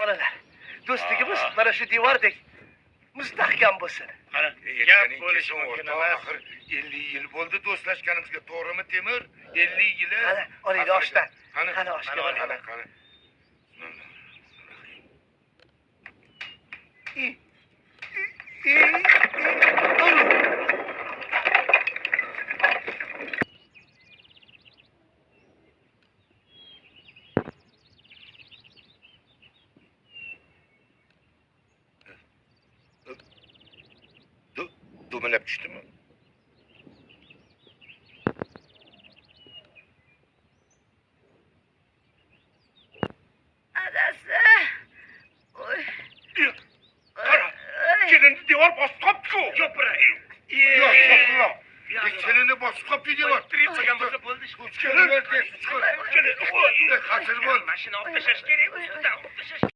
Bolalar, do'stligimiz mana shu devordek mustahkam bo'lsin. Qani, gap bo'lishi mumkin emas. Axir 50 yil bo'ldi do'stlashganimizga, to'g'rimi Temur? 50 yili. Qani, olaylik oshdan. Qani, Qani oshga qani, qani. Dumalab tushdimi? Adasi. Oy. Qara, kelinni devor bosib qopti-ku. Yo'piray. Yo'q, yo'q. Kelini bosib qopti devor. Tirib qolgan bo'lsa bo'ldi. Kelin erkak, Kelin. Qasir bo'l. Mashina olib tashlash kerak. Sizdan olib tashlash